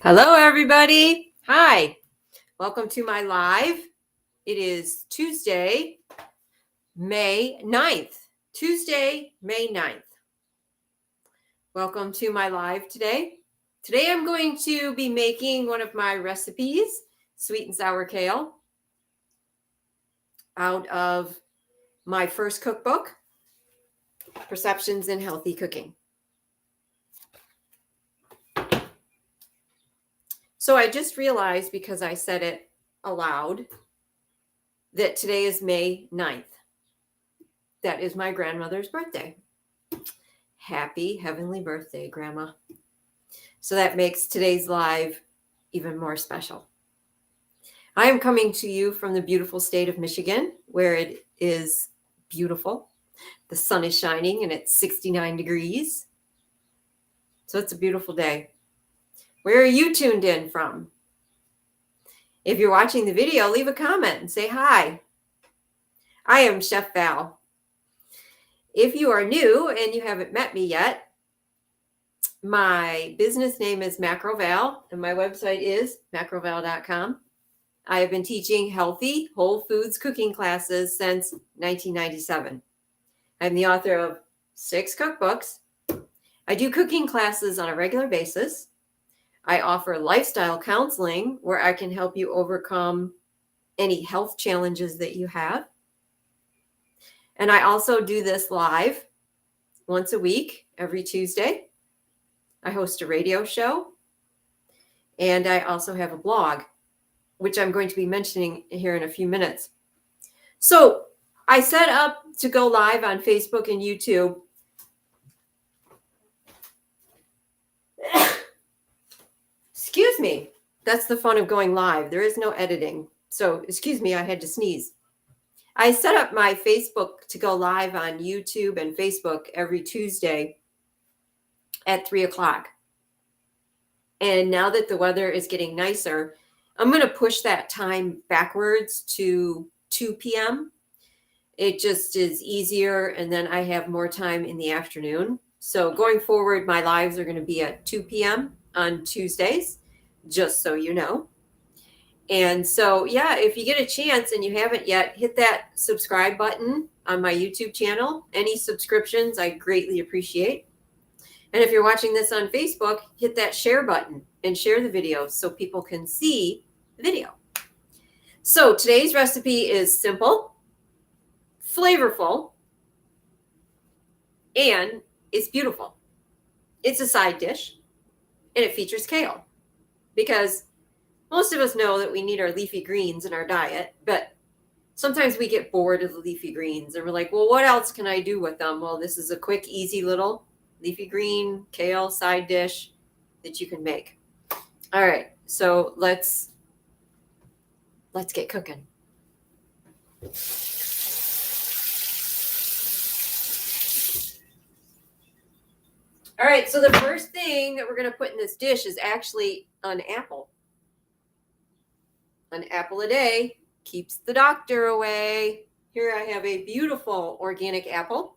Hello, everybody. Hi. Welcome to my live. It is Tuesday, May 9th. Tuesday, May 9th. Welcome to my live today. Today I'm going to be making one of my recipes, Sweet and Sour Kale, out of my first cookbook, Perceptions in Healthy Cooking. So I just realized, because I said it aloud, that today is May 9th. That is my grandmother's birthday. Happy heavenly birthday, Grandma. So that makes today's live even more special. I am coming to you from the beautiful state of Michigan, where it is beautiful. The sun is shining and it's 69 degrees. So it's a beautiful day. Where are you tuned in from? If you're watching the video, leave a comment and say hi. I am Chef Val. If you are new and you haven't met me yet, my business name is MacroVal and my website is macroval.com. I have been teaching healthy, whole foods cooking classes since 1997. I'm the author of 6 cookbooks. I do cooking classes on a regular basis. I offer lifestyle counseling where I can help you overcome any health challenges that you have. And I also do this live once a week, every Tuesday. I host a radio show. And I also have a blog, which I'm going to be mentioning here in a few minutes. So I set up to go live on Facebook and YouTube. Excuse me. That's the fun of going live. There is no editing. So excuse me, I had to sneeze. I set up my Facebook to go live on YouTube and Facebook every Tuesday at 3 o'clock. And now that the weather is getting nicer, I'm going to push that time backwards to 2 p.m. It just is easier, and then I have more time in the afternoon. So going forward, my lives are going to be at 2 p.m. on Tuesdays, just so you know. And so, yeah, if you get a chance and you haven't yet, hit that subscribe button on my YouTube channel. Any subscriptions I greatly appreciate. And if you're watching this on Facebook, hit that share button and share the video so people can see the video. So today's recipe is simple, flavorful, and it's beautiful. It's a side dish, and it features kale, because most of us know that we need our leafy greens in our diet, but sometimes we get bored of the leafy greens and we're like, well, what else can I do with them? Well, this is a quick, easy little leafy green kale side dish that you can make. All right, so let's get cooking. All right, so the first thing that we're going to put in this dish is actually an apple. An apple a day keeps the doctor away. Here I have a beautiful organic apple.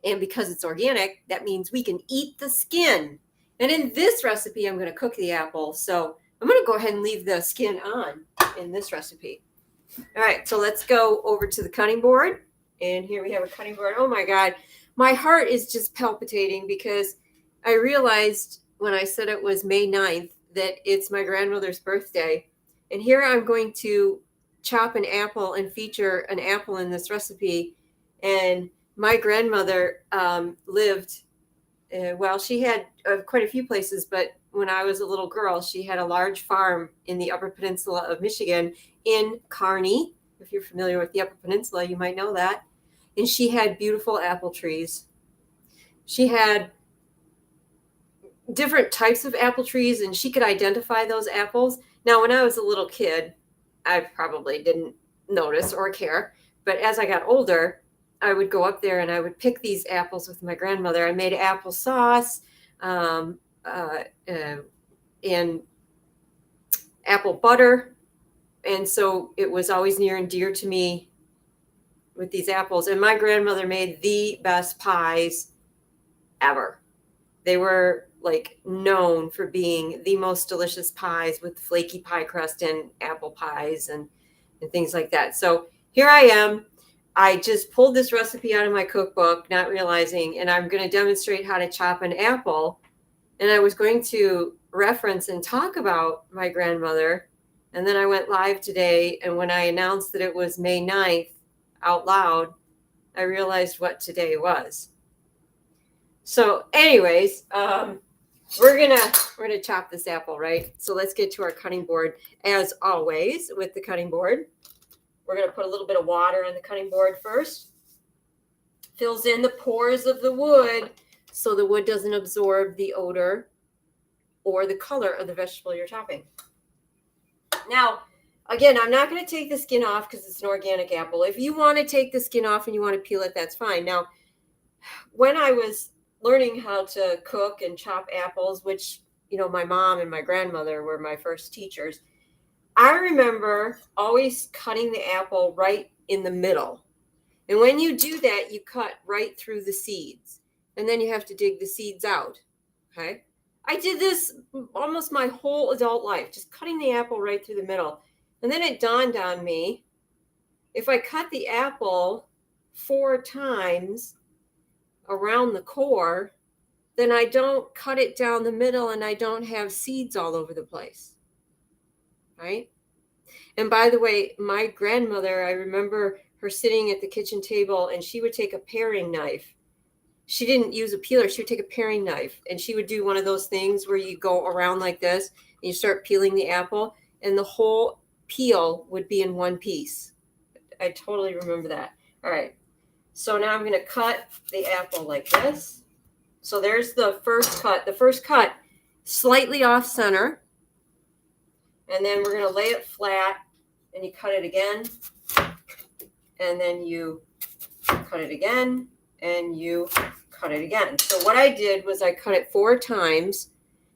And because it's organic, that means we can eat the skin. And in this recipe, I'm going to cook the apple. So I'm going to go ahead and leave the skin on in this recipe. All right, so let's go over to the cutting board. And here we have a cutting board. Oh my God, my heart is just palpitating because I realized when I said it was May 9th that it's my grandmother's birthday. And here I'm going to chop an apple and feature an apple in this recipe. And my grandmother lived, she had quite a few places, but when I was a little girl, she had a large farm in the Upper Peninsula of Michigan in Kearney. If you're familiar with the Upper Peninsula, you might know that. And she had beautiful apple trees. She had different types of apple trees, and she could identify those apples. Now, when I was a little kid, I probably didn't notice or care. But as I got older, I would go up there and I would pick these apples with my grandmother. I made applesauce and apple butter. And so it was always near and dear to me with these apples. And my grandmother made the best pies ever. They were like known for being the most delicious pies with flaky pie crust and apple pies and things like that. So here I am. I just pulled this recipe out of my cookbook, not realizing, and I'm going to demonstrate how to chop an apple. And I was going to reference and talk about my grandmother. And then I went live today. And when I announced that it was May 9th out loud, I realized what today was. So anyways, we're gonna chop this apple, right? So let's get to our cutting board. As always, with the cutting board, we're gonna put a little bit of water on the cutting board first. Fills in the pores of the wood so the wood doesn't absorb the odor or the color of the vegetable you're chopping. Now, again, I'm not going to take the skin off because it's an organic apple. If you want to take the skin off and you want to peel it, that's fine. Now, when I was learning how to cook and chop apples, which, you know, my mom and my grandmother were my first teachers, I remember always cutting the apple right in the middle. And when you do that, you cut right through the seeds. And then you have to dig the seeds out. Okay? I did this almost my whole adult life, just cutting the apple right through the middle. And then it dawned on me, if I cut the apple 4 times around the core, then I don't cut it down the middle and I don't have seeds all over the place. Right? And by the way, my grandmother, I remember her sitting at the kitchen table and she would take a paring knife. She didn't use a peeler. She would take a paring knife and she would do one of those things where you go around like this and you start peeling the apple and the whole peel would be in one piece. I totally remember that. All right. So now I'm going to cut the apple like this. So there's the first cut. The first cut, slightly off center. And then we're going to lay it flat and you cut it again. And then you cut it again and you cut it again. So what I did was I cut it 4 times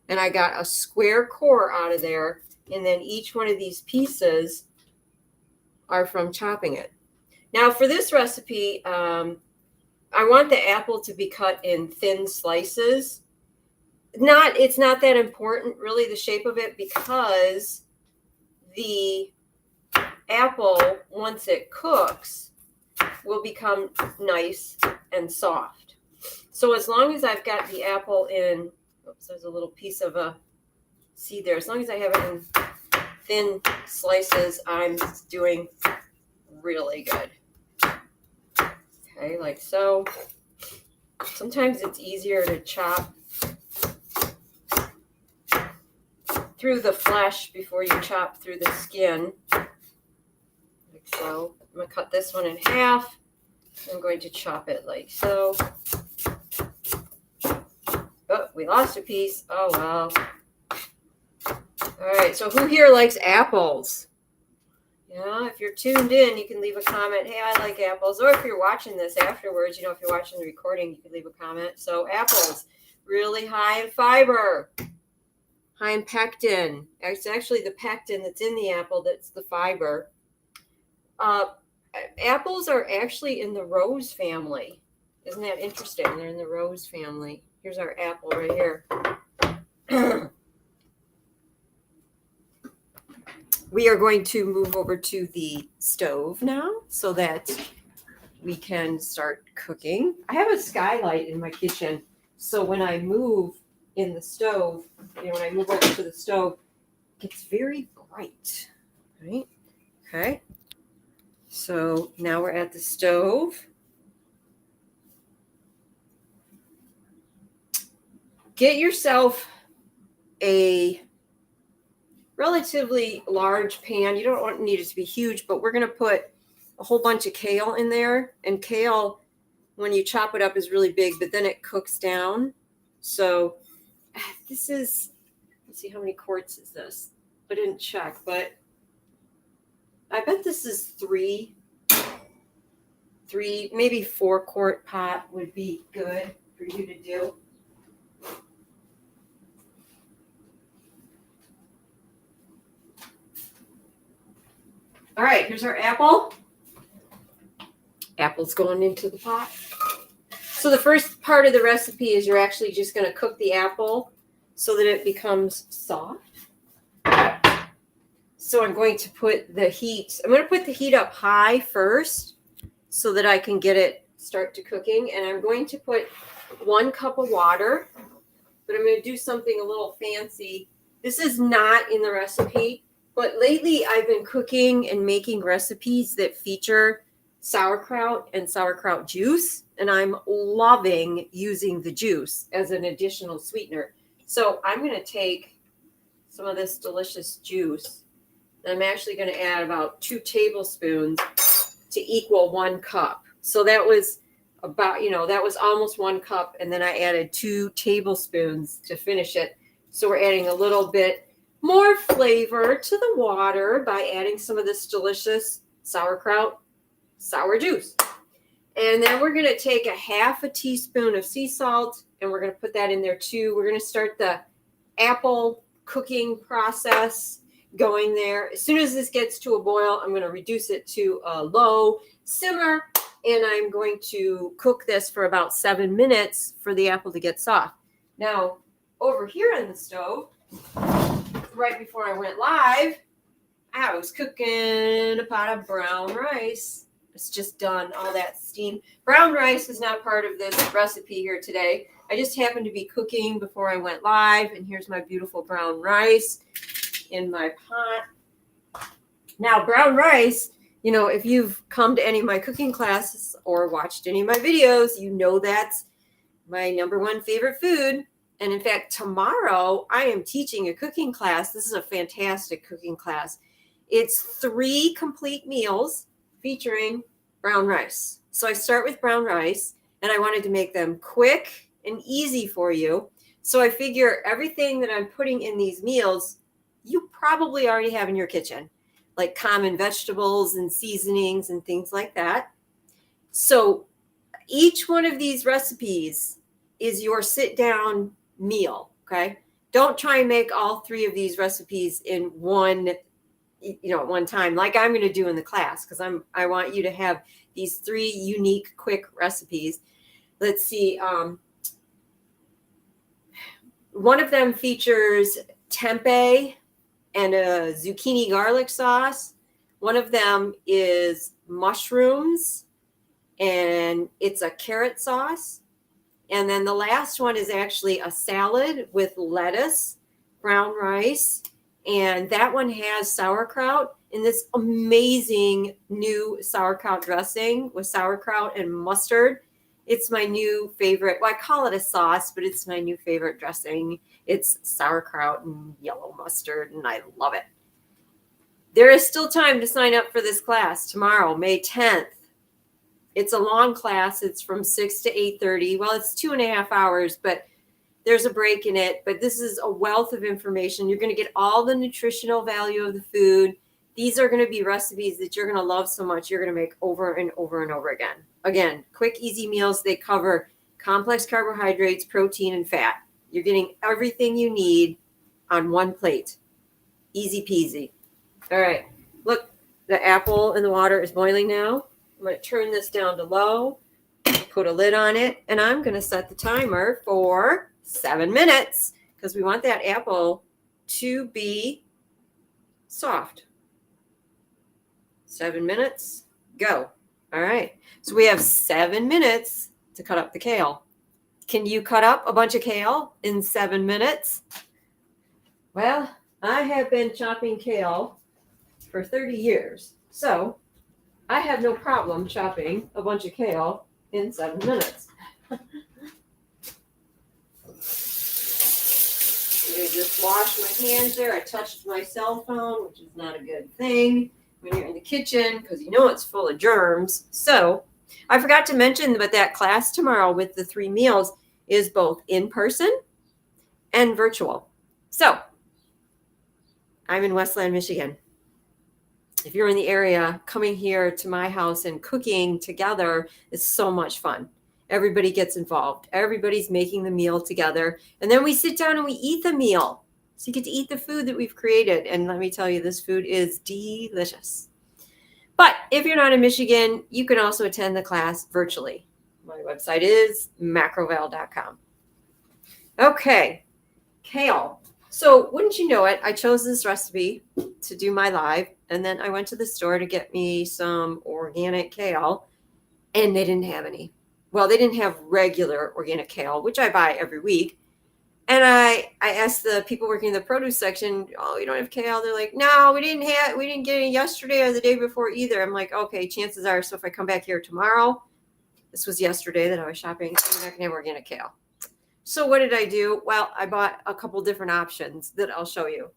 and I got a square core out of there. And then each one of these pieces are from chopping it. Now for this recipe, I want the apple to be cut in thin slices. It's not that important really, the shape of it, because the apple, once it cooks, will become nice and soft. So as long as I've got the apple in, oops, there's a little piece of a seed there. As long as I have it in thin slices, I'm doing really good. Okay, like so. Sometimes it's easier to chop through the flesh before you chop through the skin. Like so. I'm going to cut this one in half. I'm going to chop it like so. Oh, we lost a piece. Oh, well. All right, so who here likes apples? Yeah, if you're tuned in, you can leave a comment. Hey, I like apples. Or if you're watching this afterwards, you know, if you're watching the recording, you can leave a comment. So apples, really high in fiber, high in pectin. It's actually the pectin that's in the apple that's the fiber. Apples are actually in the rose family. Isn't that interesting? They're in the rose family. Here's our apple right here. We are going to move over to the stove now so that we can start cooking. I have a skylight in my kitchen, so when I move in the stove, when I move over to the stove, it gets very bright, right? Okay. So now we're at the stove. Get yourself a relatively large pan. You don't need it to be huge, but we're going to put a whole bunch of kale in there. And kale, when you chop it up, is really big, but then it cooks down. So this is, let's see, how many quarts is this? I didn't check, but I bet this is three, maybe 4 quart pot would be good for you to do. All right, here's our apple. Apple's going into the pot. So the first part of the recipe is you're actually just going to cook the apple so that it becomes soft. So I'm going to put the heat up high first so that I can get it start to cooking. And I'm going to put 1 cup of water, but I'm going to do something a little fancy. This is not in the recipe, but lately I've been cooking and making recipes that feature sauerkraut and sauerkraut juice, and I'm loving using the juice as an additional sweetener. So I'm going to take some of this delicious juice, and I'm actually going to add about 2 tablespoons to equal 1 cup. So that was about, that was almost 1 cup, and then I added 2 tablespoons to finish it. So we're adding a little bit more flavor to the water by adding some of this delicious sauerkraut sour juice. And then we're going to take a 1/2 teaspoon of sea salt, and we're going to put that in there too. We're going to start the apple cooking process going there. As soon as this gets to a boil, I'm going to reduce it to a low simmer, and I'm going to cook this for about 7 minutes for the apple to get soft. Now, over here on the stove, right before I went live, I was cooking a pot of brown rice. It's just done, all that steam. Brown rice is not part of this recipe here today. I just happened to be cooking before I went live, and here's my beautiful brown rice in my pot. Now, brown rice, if you've come to any of my cooking classes or watched any of my videos, you know that's my #1 favorite food. And in fact, tomorrow I am teaching a cooking class. This is a fantastic cooking class. It's 3 complete meals featuring brown rice. So I start with brown rice, and I wanted to make them quick and easy for you. So I figure everything that I'm putting in these meals, you probably already have in your kitchen, like common vegetables and seasonings and things like that. So each one of these recipes is your sit-down meal, okay? Don't try and make all 3 of these recipes in one time, like I'm going to do in the class, because I want you to have these 3 unique, quick recipes. Let's see. One of them features tempeh and a zucchini garlic sauce. One of them is mushrooms, and it's a carrot sauce. And then the last one is actually a salad with lettuce, brown rice, and that one has sauerkraut in this amazing new sauerkraut dressing with sauerkraut and mustard. It's my new favorite. Well, I call it a sauce, but it's my new favorite dressing. It's sauerkraut and yellow mustard, and I love it. There is still time to sign up for this class tomorrow, May 10th. It's a long class. It's from 6 to 8:30. Well, it's 2.5 hours, but there's a break in it. But this is a wealth of information. You're going to get all the nutritional value of the food. These are going to be recipes that you're going to love so much you're going to make over and over and over again. Again, quick, easy meals. They cover complex carbohydrates, protein, and fat. You're getting everything you need on one plate. Easy peasy. All right. Look, the apple in the water is boiling now. I'm going to turn this down to low, put a lid on it, and I'm going to set the timer for 7 minutes because we want that apple to be soft. 7 minutes, go. All right. So we have 7 minutes to cut up the kale. Can you cut up a bunch of kale in 7 minutes? Well, I have been chopping kale for 30 years. So I have no problem chopping a bunch of kale in 7 minutes. You just wash my hands there. I touched my cell phone, which is not a good thing when you're in the kitchen because you know it's full of germs. So I forgot to mention that that class tomorrow with the 3 meals is both in person and virtual. So I'm in Westland, Michigan. If you're in the area, coming here to my house and cooking together is so much fun. Everybody gets involved. Everybody's making the meal together. And then we sit down and we eat the meal. So you get to eat the food that we've created. And let me tell you, this food is delicious. But if you're not in Michigan, you can also attend the class virtually. My website is macroval.com. Okay. kale. So wouldn't you know it, I chose this recipe to do my live, and then I went to the store to get me some organic kale, and they didn't have any. Well, they didn't have regular organic kale, which I buy every week. And I asked the people working in the produce section, "Oh, you don't have kale?" They're like, "No, we didn't get any yesterday or the day before either." I'm like, "Okay, chances are, so if I come back here tomorrow," this was yesterday that I was shopping, "I'm not gonna have organic kale." So what did I do? Well, I bought a couple different options that I'll show you.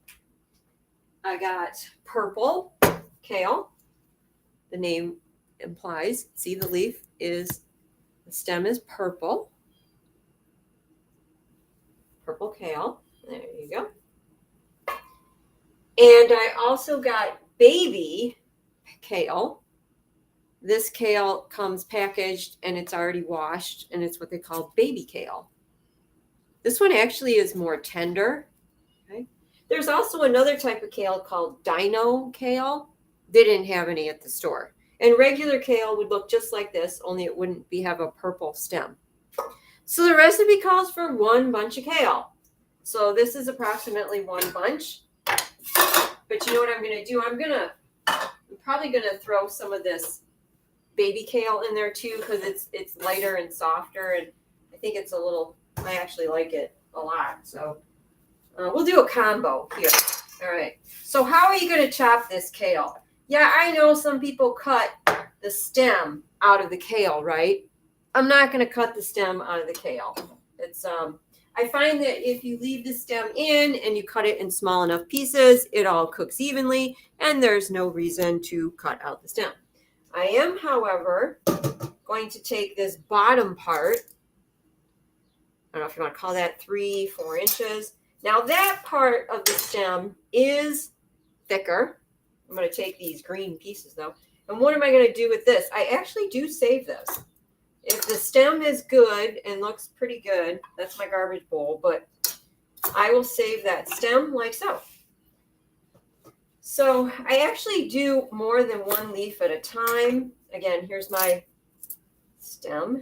I got purple kale. The name implies, see the leaf is, the stem is purple. Purple kale. There you go. And I also got baby kale. This kale comes packaged and it's already washed, and it's what they call baby kale. This one actually is more tender. Okay. There's also another type of kale called dino kale. They didn't have any at the store. And regular kale would look just like this, only it wouldn't have a purple stem. So the recipe calls for 1 bunch of kale. So this is approximately 1 bunch. But you know what I'm going to do? I'm probably going to throw some of this baby kale in there too, because it's lighter and softer, and I think it's I actually like it a lot. So we'll do a combo here. All right. So how are you going to chop this kale? Yeah, I know some people cut the stem out of the kale, right? I'm not going to cut the stem out of the kale. It's I find that if you leave the stem in and you cut it in small enough pieces, it all cooks evenly, and there's no reason to cut out the stem. I am, however, going to take this bottom part. I don't know if you want to call that 3-4 inches. Now that part of the stem is thicker. I'm going to take these green pieces though. And what am I going to do with this? I actually do save this. If the stem is good and looks pretty good, that's my garbage bowl, but I will save that stem like so. So I actually do more than 1 leaf at a time. Again, here's my stem.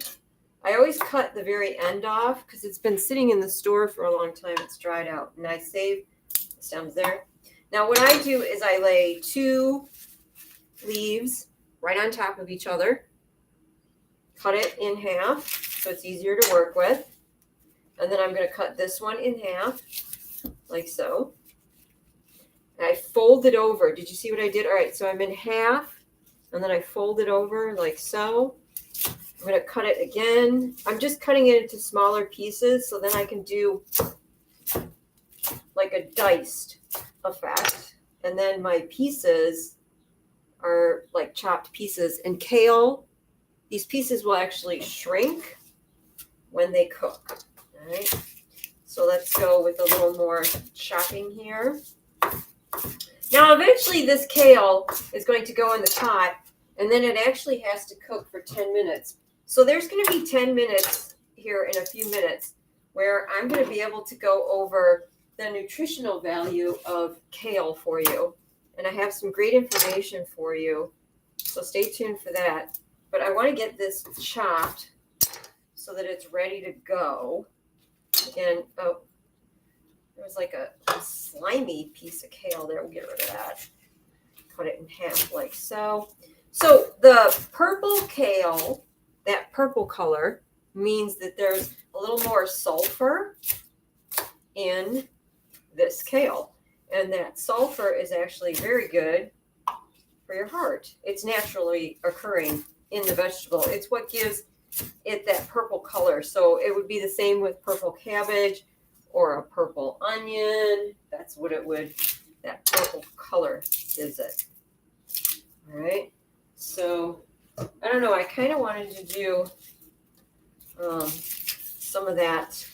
I always cut the very end off because it's been sitting in the store for a long time. It's dried out, and I save the stems there. Now what I do is I lay 2 leaves right on top of each other, cut it in half so it's easier to work with, and then I'm going to cut this one in half like so. And I fold it over. Did you see what I did? All right, so I'm in half, and then I fold it over like so. I'm going to cut it again. I'm just cutting it into smaller pieces so then I can do like a diced effect. And then my pieces are like chopped pieces. And kale, these pieces will actually shrink when they cook. All right. So let's go with a little more chopping here. Now, eventually this kale is going to go in the pot, and then it actually has to cook for 10 minutes. So there's going to be 10 minutes here in a few minutes where I'm going to be able to go over the nutritional value of kale for you. And I have some great information for you. So stay tuned for that. But I want to get this chopped so that it's ready to go. Again, oh, there was like a slimy piece of kale there. We'll get rid of that. Cut it in half like so. So the purple kale, that purple color, means that there's a little more sulfur in this kale. And that sulfur is actually very good for your heart. It's naturally occurring in the vegetable. It's what gives it that purple color. So it would be the same with purple cabbage or a purple onion. That's what it would, that purple color is it. All right. So I don't know. I kind of wanted to do some of that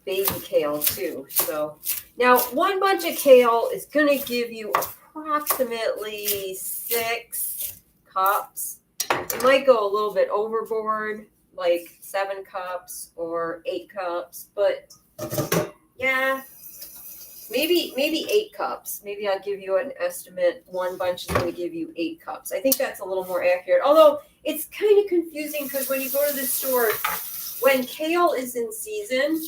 baby kale too. So now 1 bunch of kale is going to give you approximately 6 cups. It might go a little bit overboard, like 7 cups or 8 cups, but yeah, maybe 8 cups. Maybe I'll give you an estimate. 1 bunch is going to give you 8 cups. I think that's a little more accurate. Although it's kind of confusing because when you go to the store, when kale is in season,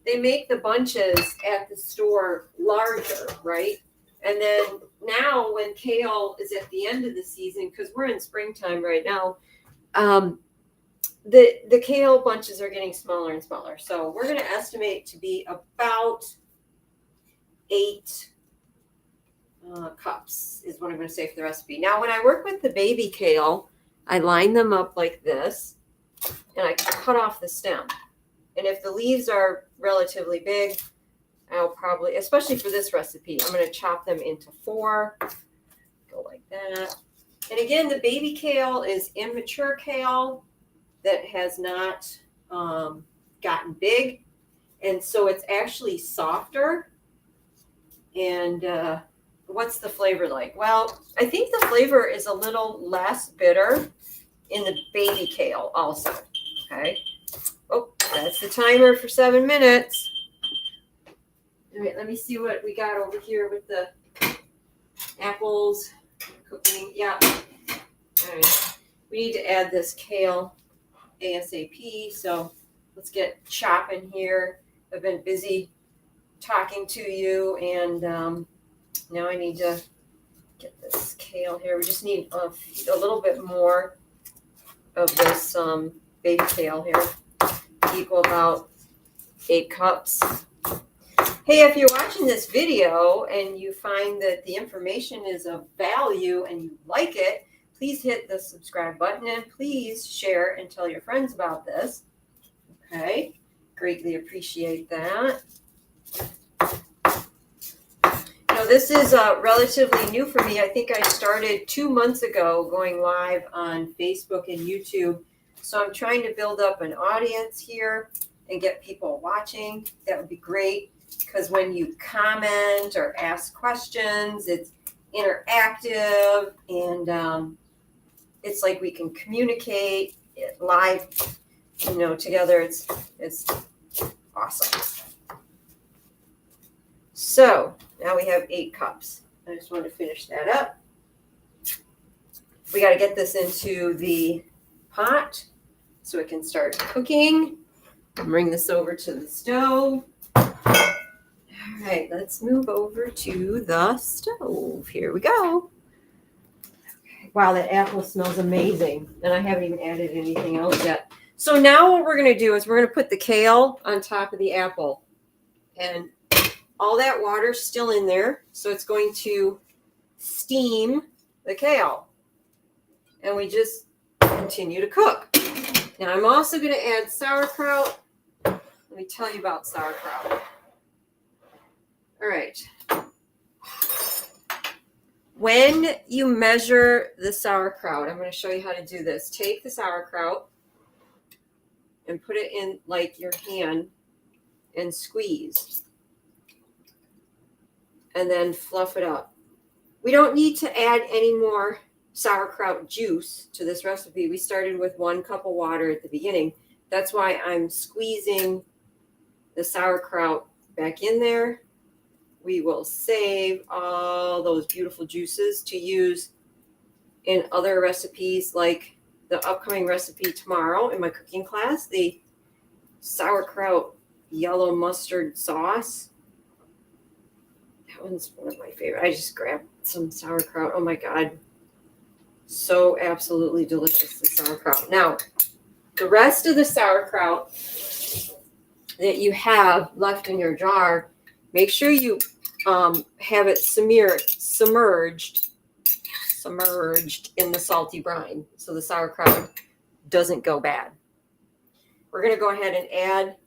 they make the bunches at the store larger, right? And then now when kale is at the end of the season, because we're in springtime right now, the kale bunches are getting smaller and smaller. So we're going to estimate to be about 8 cups is what I'm going to say for the recipe. Now, when I work with the baby kale, I line them up like this, and I cut off the stem. And if the leaves are relatively big, I'll probably, especially for this recipe, I'm going to chop them into 4. Go like that. And again, the baby kale is immature kale that has not gotten big. And so it's actually softer. And what's the flavor like? Well, I think the flavor is a little less bitter in the baby kale also. Okay. Oh, that's the timer for 7 minutes. All right, let me see what we got over here with the apples cooking. Yeah. All right. We need to add this kale ASAP. So let's get chopping here. I've been busy talking to you, and now I need to get this kale here. We just need a little bit more of this baby kale here. Equal about 8 cups. Hey, if you're watching this video and you find that the information is of value and you like it, please hit the subscribe button and please share and tell your friends about this. Okay, greatly appreciate that. Now, this is relatively new for me. I think I started 2 months ago going live on Facebook and YouTube. So I'm trying to build up an audience here and get people watching. That would be great, because when you comment or ask questions, it's interactive, and it's like we can communicate live, together. It's awesome. So now we have 8 cups. I just want to finish that up. We got to get this into the pot so it can start cooking. Bring this over to the stove. All right, let's move over to the stove. Here we go. Okay. Wow, that apple smells amazing. And I haven't even added anything else yet. So now what we're going to do is we're going to put the kale on top of the apple. And all that water's still in there. So it's going to steam the kale. And we just continue to cook. Now I'm also going to add sauerkraut. Let me tell you about sauerkraut. All right. When you measure the sauerkraut, I'm going to show you how to do this. Take the sauerkraut and put it in like your hand and squeeze. And then fluff it up. We don't need to add any more sauerkraut juice to this recipe. We started with 1 cup of water at the beginning. That's why I'm squeezing the sauerkraut back in there. We will save all those beautiful juices to use in other recipes, like the upcoming recipe tomorrow in my cooking class, the sauerkraut yellow mustard sauce. That one's one of my favorite. I just grabbed some sauerkraut. Oh my God. So absolutely delicious, the sauerkraut. Now, the rest of the sauerkraut that you have left in your jar, make sure you have it submerged in the salty brine so the sauerkraut doesn't go bad. We're going to go ahead and add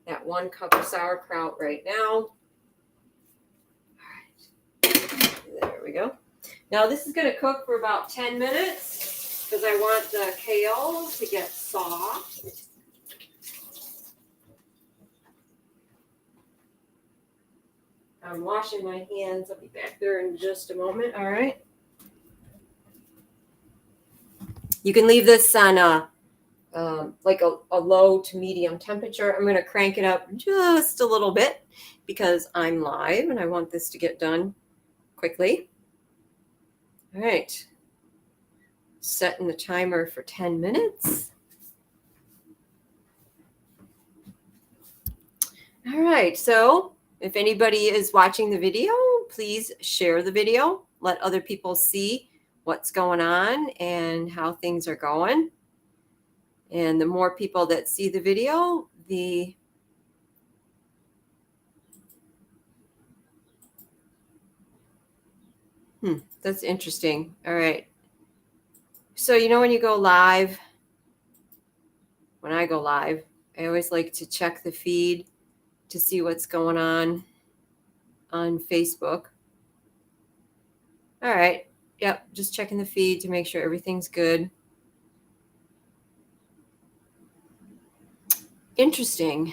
that 1 cup of sauerkraut right now. All right. There we go. Now this is going to cook for about 10 minutes because I want the kale to get soft. I'm washing my hands. I'll be back there in just a moment. All right. You can leave this on like a low to medium temperature. I'm going to crank it up just a little bit because I'm live and I want this to get done quickly. All right. Setting the timer for 10 minutes. All right, so if anybody is watching the video, please share the video. Let other people see what's going on and how things are going. And the more people that see the video, that's interesting. All right. So, when you go live, when I go live, I always like to check the feed to see what's going on Facebook. All right. Yep. Just checking the feed to make sure everything's good. Interesting.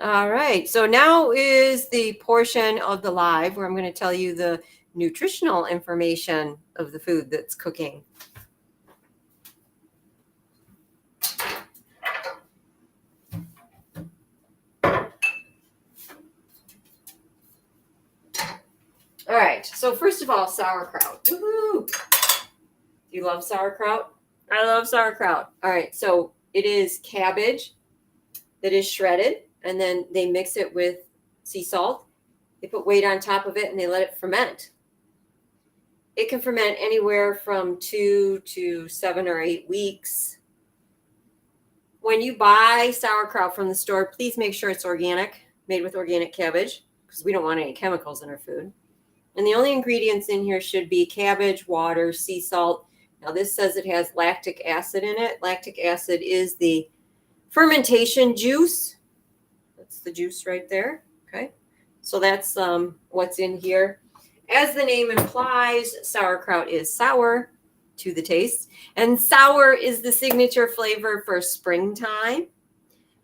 All right. So now is the portion of the live where I'm going to tell you the nutritional information of the food that's cooking. All right. So first of all, sauerkraut. Woohoo! You love sauerkraut? I love sauerkraut. All right. So it is cabbage that is shredded, and then they mix it with sea salt. They put weight on top of it, and they let it ferment. It can ferment anywhere from 2 to 7 or 8 weeks. When you buy sauerkraut from the store, please make sure it's organic, made with organic cabbage, because we don't want any chemicals in our food. And the only ingredients in here should be cabbage, water, sea salt. Now, this says it has lactic acid in it. Lactic acid is the fermentation juice. That's the juice right there. Okay. So that's what's in here. As the name implies, sauerkraut is sour to the taste. And sour is the signature flavor for springtime,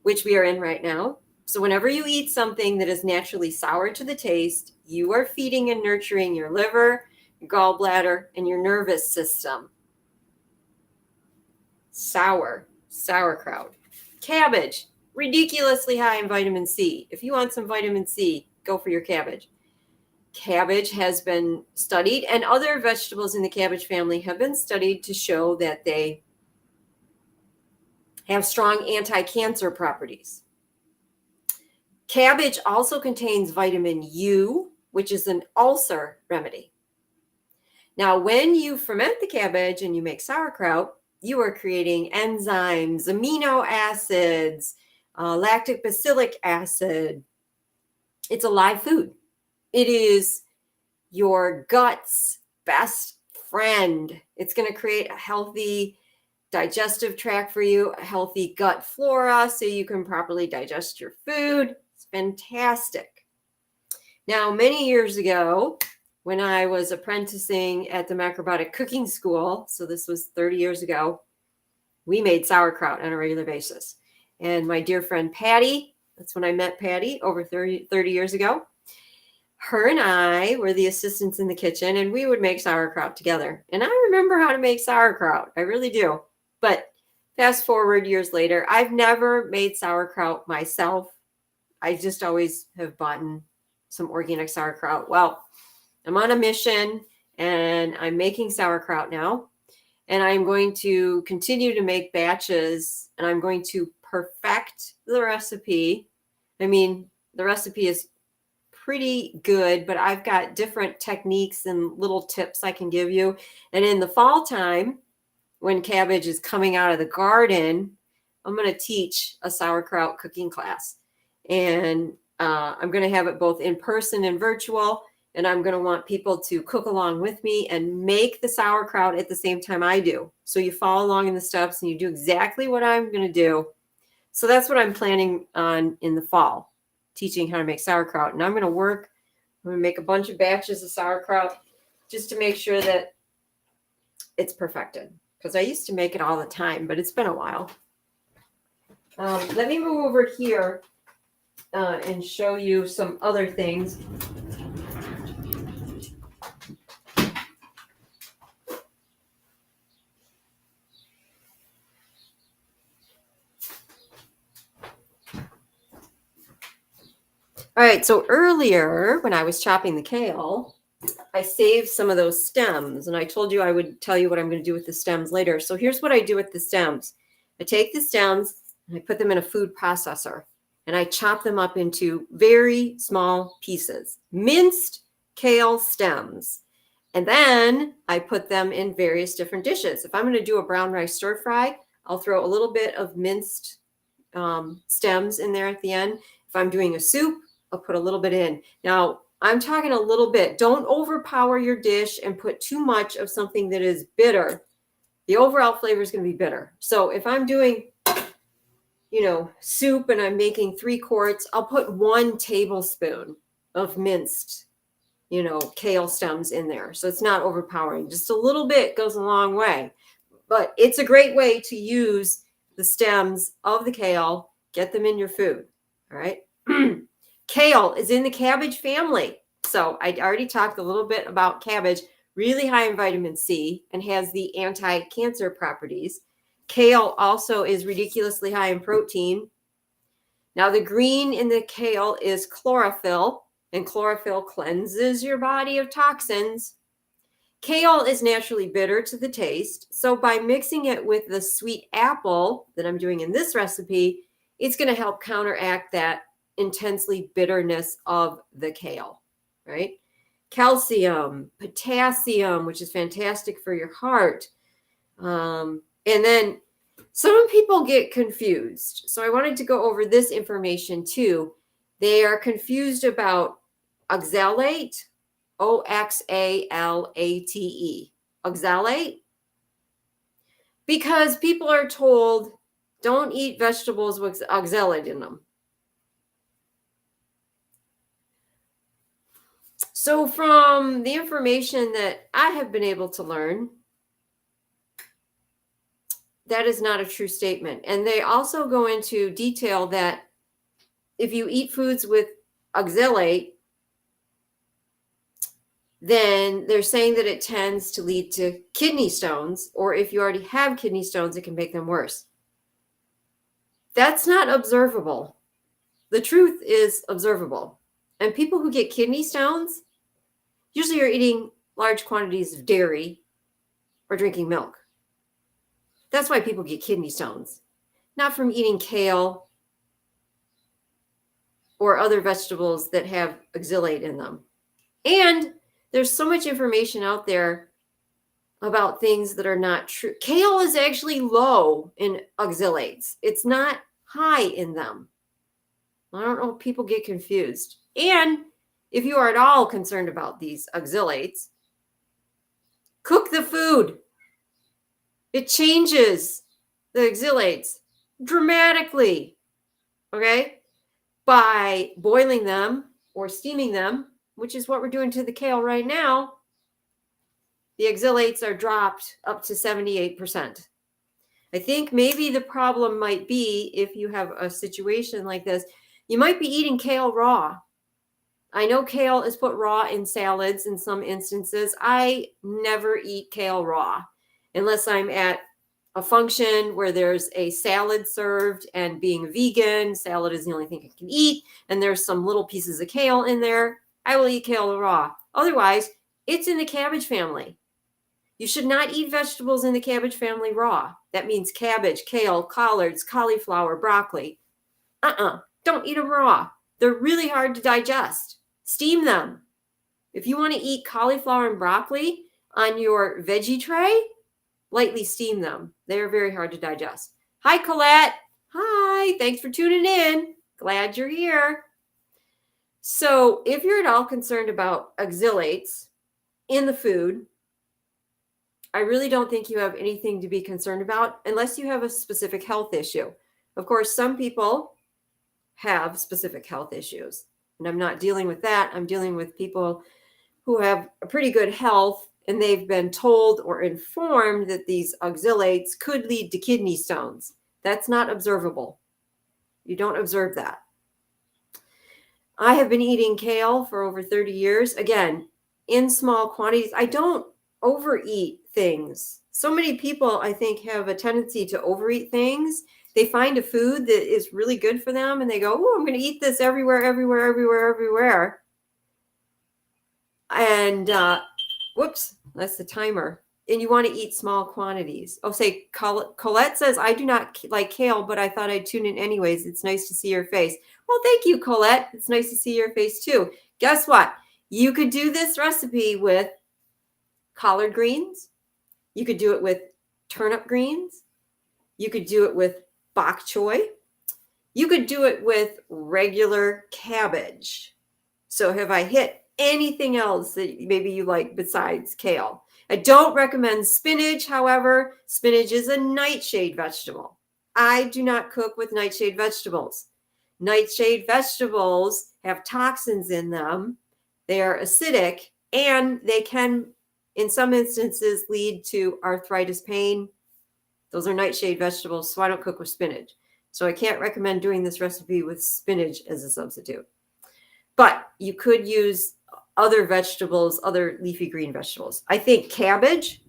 which we are in right now. So whenever you eat something that is naturally sour to the taste, you are feeding and nurturing your liver, your gallbladder, and your nervous system. Sauerkraut. Cabbage, ridiculously high in vitamin C. If you want some vitamin C, go for your cabbage. Cabbage has been studied, and other vegetables in the cabbage family have been studied to show that they have strong anti-cancer properties. Cabbage also contains vitamin U, which is an ulcer remedy. Now, when you ferment the cabbage and you make sauerkraut, you are creating enzymes, amino acids, lactic bacillic acid. It's a live food. It is your gut's best friend. It's going to create a healthy digestive tract for you, a healthy gut flora so you can properly digest your food. It's fantastic. Now, many years ago, when I was apprenticing at the Macrobiotic Cooking School, so this was 30 years ago, we made sauerkraut on a regular basis. And my dear friend Patty, that's when I met Patty over 30 years ago, her and I were the assistants in the kitchen, and we would make sauerkraut together. And I remember how to make sauerkraut. I really do. But fast forward years later, I've never made sauerkraut myself. I just always have bought some organic sauerkraut. Well, I'm on a mission, and I'm making sauerkraut now. And I'm going to continue to make batches, and I'm going to perfect the recipe. I mean, the recipe is pretty good, but I've got different techniques and little tips I can give you. And in the fall time, when cabbage is coming out of the garden, I'm going to teach a sauerkraut cooking class. And I'm going to have it both in person and virtual. And I'm going to want people to cook along with me and make the sauerkraut at the same time I do. So you follow along in the steps and you do exactly what I'm going to do. So that's what I'm planning on in the fall, teaching how to make sauerkraut. And I'm going to make a bunch of batches of sauerkraut just to make sure that it's perfected. Because I used to make it all the time, but it's been a while. Let me move over here and show you some other things. All right, so earlier when I was chopping the kale, I saved some of those stems, and I told you I would tell you what I'm going to do with the stems later. So here's what I do with the stems. I take the stems and I put them in a food processor, and I chop them up into very small pieces, minced kale stems. And then I put them in various different dishes. If I'm going to do a brown rice stir fry, I'll throw a little bit of minced stems in there at the end. If I'm doing a soup, I'll put a little bit in. Now, I'm talking a little bit. Don't overpower your dish and put too much of something that is bitter. The overall flavor is going to be bitter. So if I'm doing, soup and I'm making 3 quarts, I'll put 1 tablespoon of minced, kale stems in there. So it's not overpowering. Just a little bit goes a long way. But it's a great way to use the stems of the kale, get them in your food. All right. Kale is in the cabbage family. So I already talked a little bit about cabbage, really high in vitamin C and has the anti-cancer properties. Kale also is ridiculously high in protein. Now, the green in the kale is chlorophyll, and chlorophyll cleanses your body of toxins. Kale is naturally bitter to the taste. So by mixing it with the sweet apple that I'm doing in this recipe, it's going to help counteract that intensely bitterness of the kale, right? Calcium, potassium, which is fantastic for your heart. And then some people get confused. So I wanted to go over this information too. They are confused about oxalate, oxalate, oxalate, because people are told don't eat vegetables with oxalate in them. So from the information that I have been able to learn, that is not a true statement. And they also go into detail that if you eat foods with oxalate, then they're saying that it tends to lead to kidney stones, or if you already have kidney stones, it can make them worse. That's not observable. The truth is observable. And people who get kidney stones usually are eating large quantities of dairy or drinking milk. That's why people get kidney stones, not from eating kale or other vegetables that have oxalate in them. And there's so much information out there about things that are not true. Kale is actually low in oxalates. It's not high in them. I don't know if people get confused. And if you are at all concerned about these oxalates, cook the food. It changes the oxalates dramatically, okay? By boiling them or steaming them, which is what we're doing to the kale right now, the oxalates are dropped up to 78%. I think maybe the problem might be if you have a situation like this, you might be eating kale raw. I know kale is put raw in salads in some instances. I never eat kale raw unless I'm at a function where there's a salad served, and being vegan, salad is the only thing I can eat, and there's some little pieces of kale in there. I will eat kale raw. Otherwise, it's in the cabbage family. You should not eat vegetables in the cabbage family raw. That means cabbage, kale, collards, cauliflower, broccoli. Don't eat them raw. They're really hard to digest. Steam them. If you want to eat cauliflower and broccoli on your veggie tray, lightly steam them. They're very hard to digest. Hi, Colette. Hi. Thanks for tuning in. Glad you're here. So if you're at all concerned about oxalates in the food, I really don't think you have anything to be concerned about unless you have a specific health issue. Of course, some people have specific health issues, and I'm not dealing with that. I'm dealing with people who have a pretty good health, and they've been told or informed that these oxalates could lead to kidney stones. That's not observable. You don't observe that. I have been eating kale for over 30 years. Again, in small quantities. I don't overeat things. So many people, I think, have a tendency to overeat things. They find a food that is really good for them and they go, oh, I'm going to eat this everywhere. And whoops, that's the timer. And you want to eat small quantities. Oh, say Colette says, I do not like kale, but I thought I'd tune in anyways. It's nice to see your face. Well, thank you, Colette. It's nice to see your face too. Guess what? You could do this recipe with collard greens. You could do it with turnip greens. You could do it with bok choy. You could do it with regular cabbage. So have I hit anything else that maybe you like besides kale? I don't recommend spinach. However, spinach is a nightshade vegetable. I do not cook with nightshade vegetables. Nightshade vegetables have toxins in them. They are acidic, and they can, in some instances, lead to arthritis pain. Those are nightshade vegetables, so I don't cook with spinach. So I can't recommend doing this recipe with spinach as a substitute. But you could use other vegetables, other leafy green vegetables. I think cabbage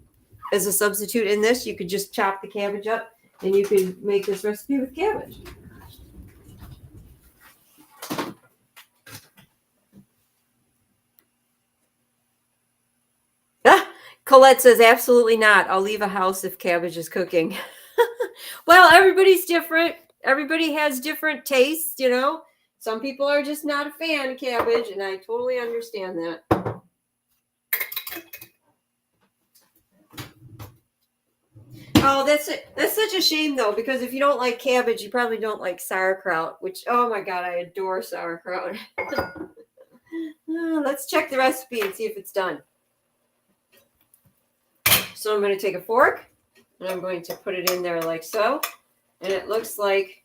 as a substitute in this. You could just chop the cabbage up and you could make this recipe with cabbage. Colette says, absolutely not. I'll leave a house if cabbage is cooking. Well, everybody's different. Everybody has different tastes, you know. Some people are just not a fan of cabbage, and I totally understand that. Oh, that's it. That's such a shame, though, because if you don't like cabbage, you probably don't like sauerkraut, which, oh my God, I adore sauerkraut. Let's check the recipe and see if it's done. So I'm going to take a fork, and I'm going to put it in there like so. And it looks like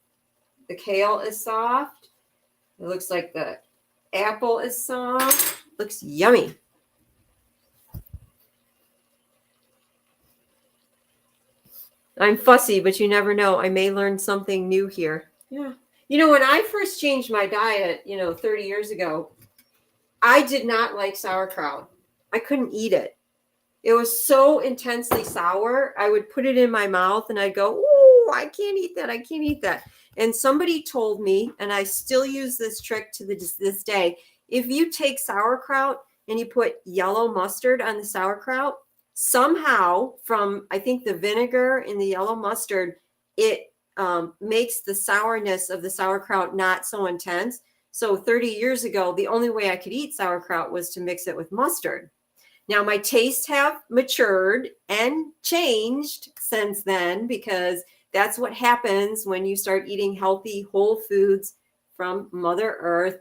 the kale is soft. It looks like the apple is soft. Looks yummy. I'm fussy, but you never know. I may learn something new here. Yeah. You know, when I first changed my diet, 30 years ago, I did not like sauerkraut. I couldn't eat it. It was so intensely sour. I would put it in my mouth and I'd go, "Ooh, I can't eat that. I can't eat that." And somebody told me, and I still use this trick to this day, if you take sauerkraut and you put yellow mustard on the sauerkraut, somehow from, I think, the vinegar in the yellow mustard, it makes the sourness of the sauerkraut not so intense. So 30 years ago, the only way I could eat sauerkraut was to mix it with mustard. Now, my tastes have matured and changed since then, because that's what happens when you start eating healthy, whole foods from Mother Earth.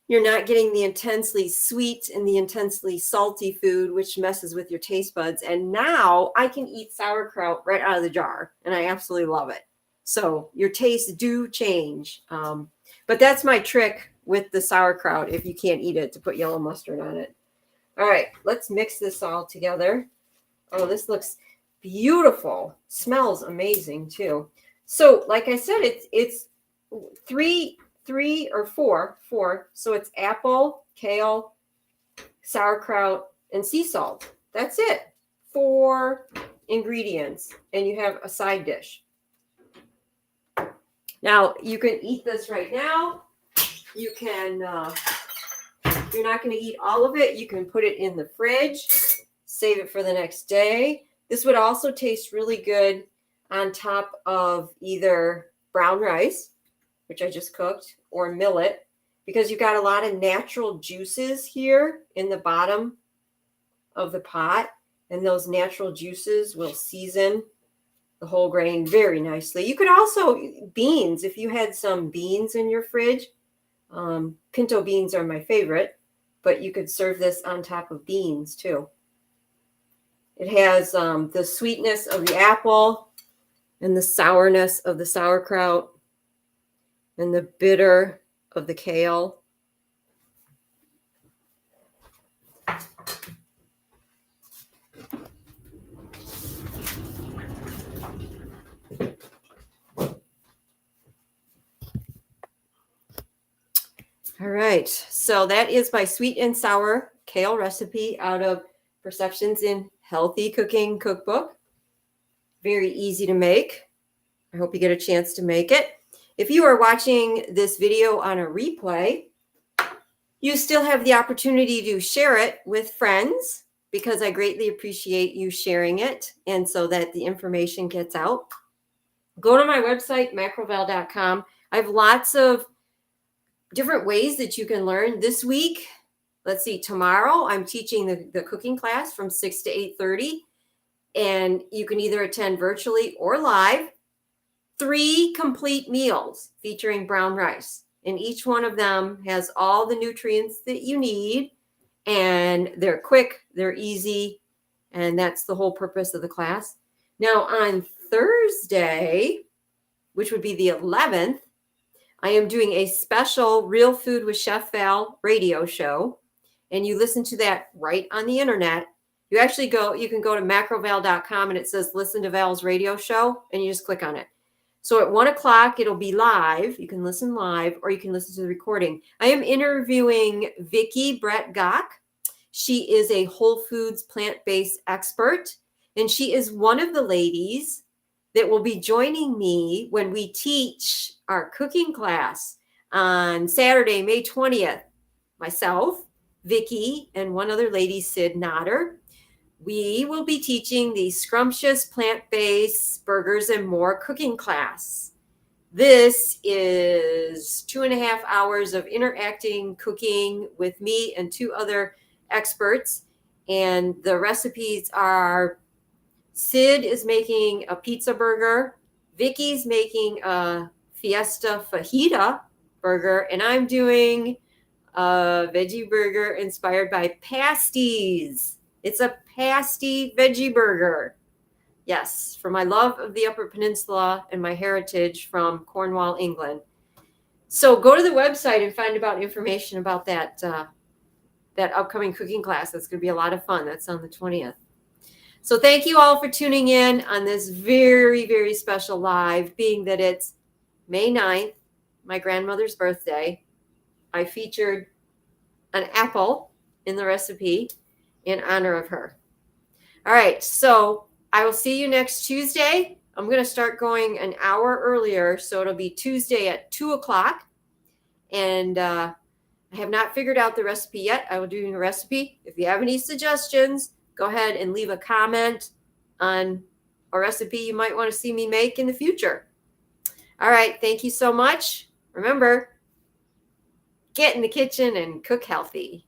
You're not getting the intensely sweet and the intensely salty food, which messes with your taste buds. And now I can eat sauerkraut right out of the jar, and I absolutely love it. So your tastes do change. But that's my trick with the sauerkraut, if you can't eat it, to put yellow mustard on it. All right, let's mix this all together. Oh, this looks beautiful. Smells amazing too. So, like I said, it's three or four. So it's apple, kale, sauerkraut, and sea salt. That's it. 4 ingredients, and you have a side dish. Now, you can eat this right now. You can, if you're not going to eat all of it, you can put it in the fridge, save it for the next day. This would also taste really good on top of either brown rice, which I just cooked, or millet, because you've got a lot of natural juices here in the bottom of the pot, and those natural juices will season the whole grain very nicely. You could also, beans, if you had some beans in your fridge, pinto beans are my favorite, but you could serve this on top of beans too. It has the sweetness of the apple and the sourness of the sauerkraut and the bitter of the kale. All right, so that is my sweet and sour kale recipe out of Perceptions in Healthy Cooking cookbook. Very easy to make. I hope you get a chance to make it. If you are watching this video on a replay, You still have the opportunity to share it with friends because I greatly appreciate you sharing it and so that the information gets out. Go to my website, macroval.com. I have lots of different ways that you can learn this week. Let's see, tomorrow I'm teaching the cooking class from 6 to 8:30, and you can either attend virtually or live. 3 complete meals featuring brown rice, and each one of them has all the nutrients that you need, and they're quick, they're easy, and that's the whole purpose of the class. Now on Thursday, which would be the 11th, I am doing a special Real Food with Chef Val radio show, and you listen to that right on the internet. You can go to macroval.com and it says listen to Val's radio show, and you just click on it. So at 1:00, it'll be live. You can listen live or you can listen to the recording. I am interviewing Vicki Brett Gock. She is a Whole Foods plant-based expert, and she is one of the ladies that will be joining me when we teach our cooking class on Saturday, May 20th. Myself, Vicki, and one other lady, Sid Nodder. We will be teaching the Scrumptious Plant-Based Burgers and More cooking class. This is 2.5 hours of interacting cooking with me and 2 other experts. And the recipes are Sid is making a pizza burger, Vicky's making a Fiesta Fajita burger, and I'm doing a veggie burger inspired by pasties. It's a pasty veggie burger. Yes, for my love of the Upper Peninsula and my heritage from Cornwall, England. So go to the website and find out information about that upcoming cooking class. That's going to be a lot of fun. That's on the 20th. So thank you all for tuning in on this very, very special live, being that it's May 9th, my grandmother's birthday. I featured an apple in the recipe in honor of her. All right, so I will see you next Tuesday. I'm going to start going an hour earlier, so it'll be Tuesday at 2:00. And I have not figured out the recipe yet. I will do a recipe. If you have any suggestions, go ahead and leave a comment on a recipe you might want to see me make in the future. All right, thank you so much. Remember, get in the kitchen and cook healthy.